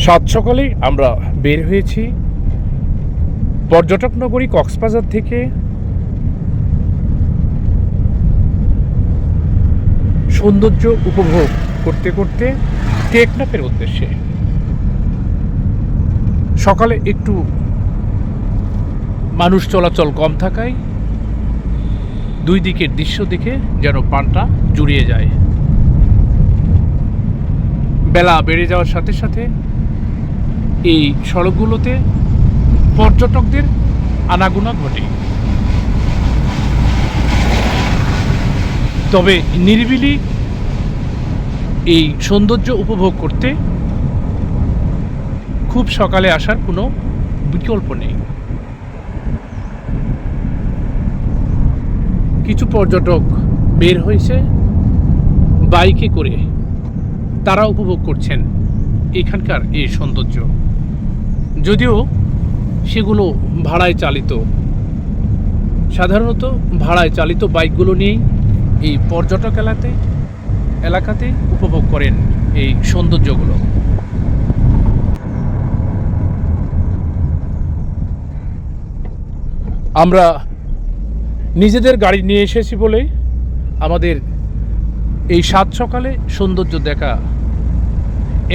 সাত সকালে আমরা বের হয়েছি পর্যটক নগরী কক্সবাজার থেকে সৌন্দর্য উপভোগ করতে করতে টেকনাফের উদ্দেশ্যে। সকালে একটু মানুষ চলাচল কম থাকায় দুই দিকের দৃশ্য দেখে যেন প্রাণটা জুড়িয়ে যায়। বেলা বেড়ে যাওয়ার সাথে সাথে এই সড়কগুলোতে পর্যটকদের আনাগোনা ঘটে। তবে নিরিবিলি এই সৌন্দর্য উপভোগ করতে খুব সকালে আসার কোনো বিকল্প নেই। কিছু পর্যটক বের হয়েছে বাইকে করে, তারা উপভোগ করছেন এখানকার এই সৌন্দর্য। যদিও সেগুলো ভাড়ায় চালিত, সাধারণত ভাড়ায় চালিত বাইকগুলো নিয়েই এই পর্যটক এলাকাতে উপভোগ করেন এই সৌন্দর্যগুলো। আমরা নিজেদের গাড়ি নিয়ে এসেছি বলে আমাদের এই সাত সকালে সৌন্দর্য দেখা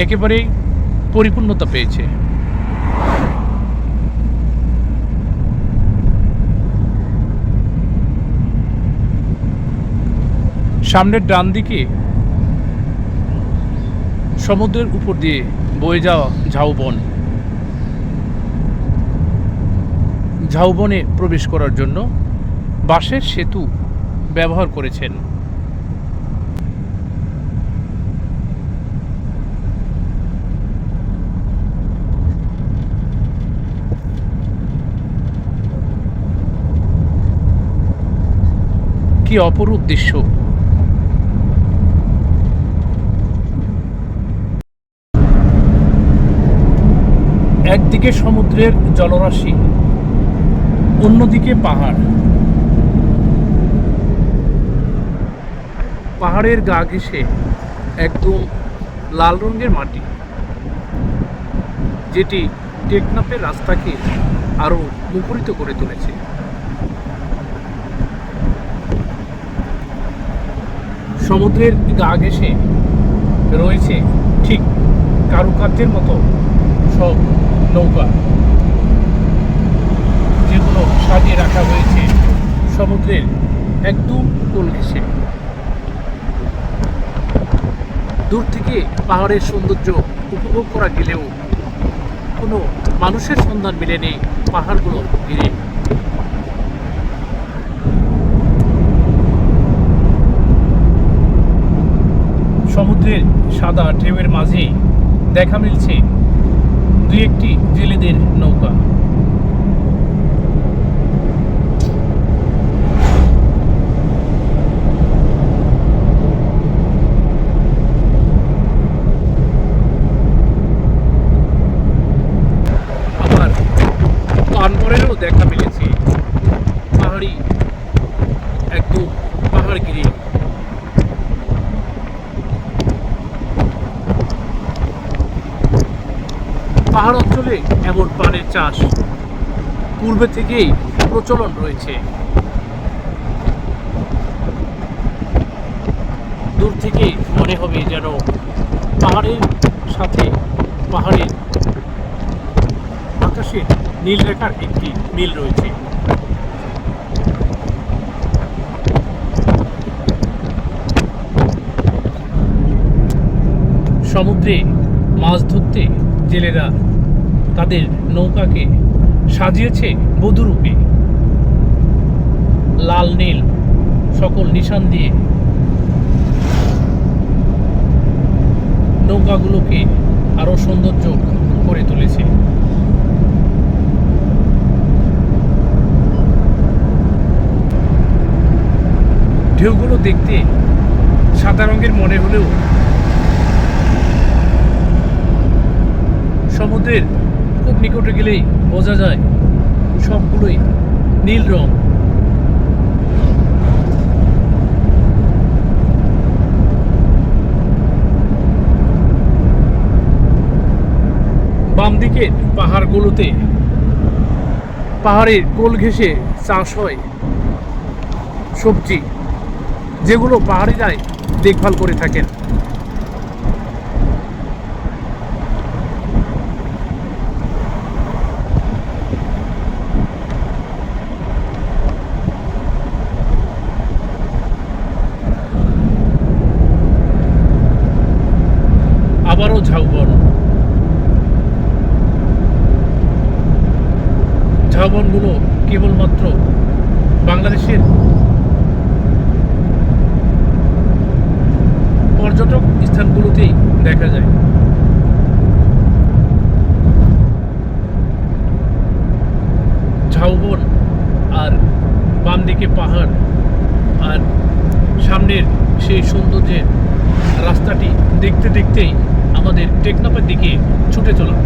একেবারেই পরিপূর্ণতা পেয়েছে। সামনের ডান দিকে সমুদ্রের উপর দিয়ে বয়ে যাওয়া ঝাউবন। ঝাউবনে প্রবেশ করার জন্য বাঁশের সেতু ব্যবহার করেছেন। কি অপরূপ দৃশ্য! একদিকে সমুদ্রের জলরাশি, অন্যদিকে পাহাড়। পাহাড়ের গা ঘেঁষে একদম লাল রঙের মাটি, যেটি টেকনাফের রাস্তাকে আরো মুখরিত করে তুলেছে। সমুদ্রের গা ঘেঁষে রয়েছে ঠিক কারুকার্যের মতো সব নৌকা, যেগুলো সাজিয়ে রাখা হয়েছে সমুদ্রের একদম কোল ঘেঁষে। দূর থেকে পাহাড়ের সৌন্দর্য উপভোগ করা গেলেও কোনো মানুষের সন্ধান মেলেনি পাহাড়গুলো ঘিরে। সমুদ্রের সাদা ঢেউয়ের মাঝেই দেখা মিলছে দুই একটি জেলেদের নৌকা। আবার পানপরেরও দেখা মিলেছে পাহাড়ি, একদম পাহাড় ঘিরে। পাহাড় অঞ্চলে এমন পানের চাষ পূর্বে থেকেই প্রচলন রয়েছে। দূর থেকে মনে হবে যেন পাহাড়ের সাথে পাহাড়ের আকাশের নীল রেখার একটি মিল রয়েছে। সমুদ্রে মাছ ধরতে জেলেরা তাদের নৌকাকে সাজিয়েছে বধূরূপে। লাল নীল সকল নিশান দিয়ে নৌকাগুলোকে আরো সৌন্দর্য করে তুলেছে। ঢেউগুলো দেখতে সাদা রঙের মনে হলেও সমুদ্রের খুব নিকটে গেলেই বোঝা যায় সবগুলোই নীল রং। বাম দিকের পাহাড়গুলোতে পাহাড়ের কোল ঘেঁষে চাষ হয় সবজি, যেগুলো পাহাড়িরাই দেখভাল করে থাকেন। আবারও ঝাউবন, ঝাউবনগুলো কেবলমাত্র বাংলাদেশের পর্যটক স্থানগুলোতেই দেখা যায়। ঝাউবন আর বাম দিকে পাহাড় আর সামনের সেই সৌন্দর্যের রাস্তাটি দেখতে দেখতেই আমাদের টেকনাফের দিকে ছুটে চলা।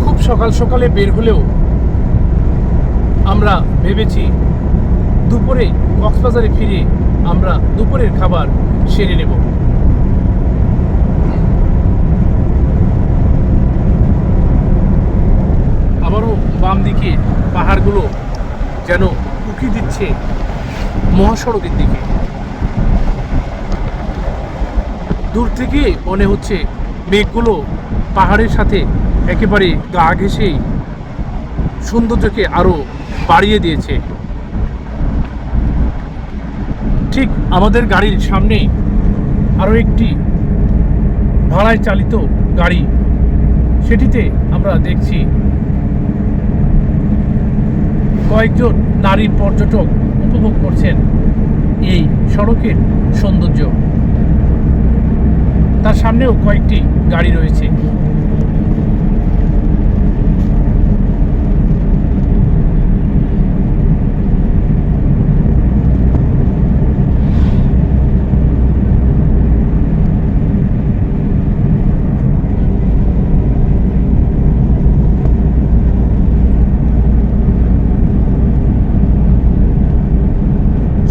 খুব সকাল সকালে বের হলেও আমরা ভেবেছি দুপুরে কক্সবাজারে ফিরে আমরা দুপুরের খাবার সেরে নেব। আবারও বাম দিকে পাহাড়গুলো যেন উঁকি দিচ্ছে মহাসড়কের দিকে। দূর থেকে মনে হচ্ছে মেঘগুলো পাহাড়ের সাথে একেবারে গা ঘেঁষেই সৌন্দর্যকে আরো বাড়িয়ে দিয়েছে। ঠিক আমাদের গাড়ির সামনে আরো একটি ভাড়ায় চালিত গাড়ি, সেটিতে আমরা দেখছি কয়েকজন নারী পর্যটক উপভোগ করছেন এই সড়কের সৌন্দর্য। তার সামনেও কয়েকটি গাড়ি রয়েছে।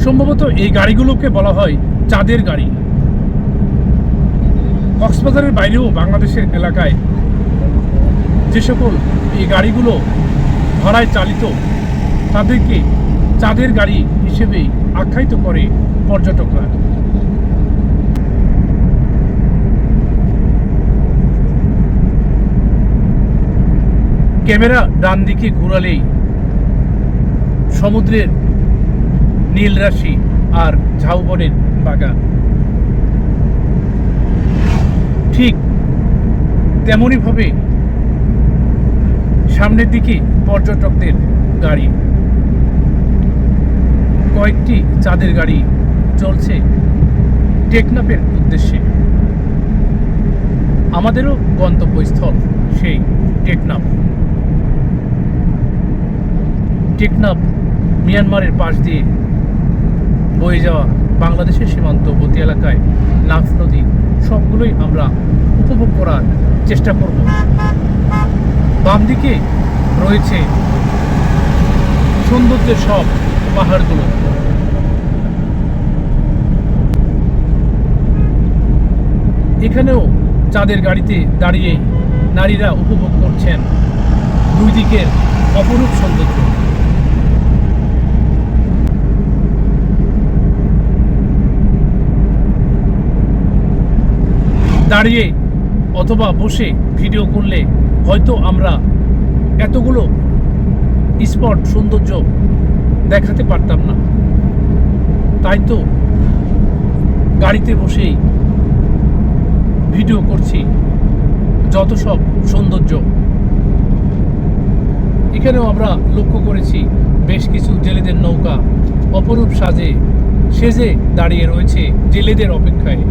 সম্ভবত এই গাড়িগুলোকে বলা হয় চাঁদের গাড়ি। কক্সবাজারের বাইরেও বাংলাদেশের এলাকায় যে সকল এই গাড়িগুলো ভাড়ায় চালিত তাদেরকে চাঁদের গাড়ি হিসেবে আখ্যায়িত করে পর্যটকরা। ক্যামেরা ডান দিকে ঘোরালেই সমুদ্রের নীল রাশি আর ঝাউবনের বাগান। ঠিক তেমনই ভাবে সামনের দিকে পর্যটকদের গাড়ি, কয়েকটি চাঁদের গাড়ি চলছে টেকনাফের উদ্দেশ্যে। আমাদেরও গন্তব্যস্থল সেই টেকনাফ। টেকনাফ মিয়ানমারের পাশ দিয়ে বয়ে যাওয়া বাংলাদেশের সীমান্তবর্তী এলাকায় নাফ নদী, সবগুলোই আমরা উপভোগ করার চেষ্টা করব। বাম দিকে রয়েছে সৌন্দর্যের সব পাহাড়গুলো। এখানেও চাঁদের গাড়িতে দাঁড়িয়ে নারীরা উপভোগ করছেন দুই দিকের অপরূপ সৌন্দর্য। দাঁড়িয়ে অথবা বসে ভিডিও করলে হয়তো আমরা এতগুলো স্পট সৌন্দর্য দেখাতে পারতাম না। তাই তো গাড়িতে বসেই ভিডিও করছি যত সব সৌন্দর্য। এখানেও আমরা লক্ষ্য করেছি বেশ কিছু জেলেদের নৌকা অপরূপ সেজে দাঁড়িয়ে রয়েছে জেলেদের অপেক্ষায়।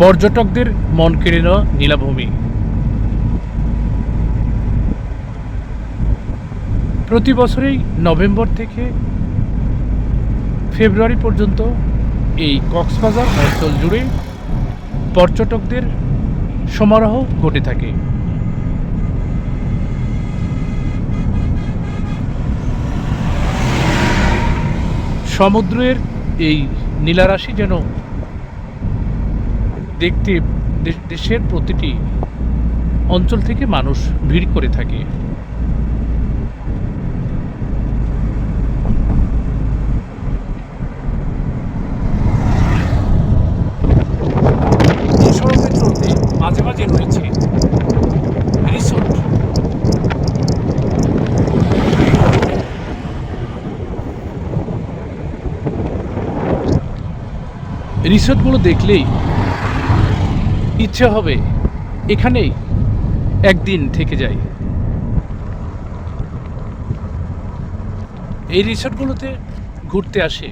পর্যটকদের মন কেড়ে নেওয়া নীলাভূমি। প্রতি বছরেই নভেম্বর থেকে ফেব্রুয়ারি পর্যন্ত এই কক্সবাজার অঞ্চল জুড়ে পর্যটকদের সমারোহ ঘটে থাকে। সমুদ্রের এই নীলারাশি যেন দেখতে দেশের প্রতিটি অঞ্চল থেকে মানুষ ভিড় করে থাকে। সড়কে চলতে মাঝে মাঝে রয়েছে রিসোর্ট। রিসোর্টগুলো দেখলেই ইচ্ছে হবে এখানেই একদিন থেকে যাই। এই রিসোর্টগুলোতে ঘুরতে আসে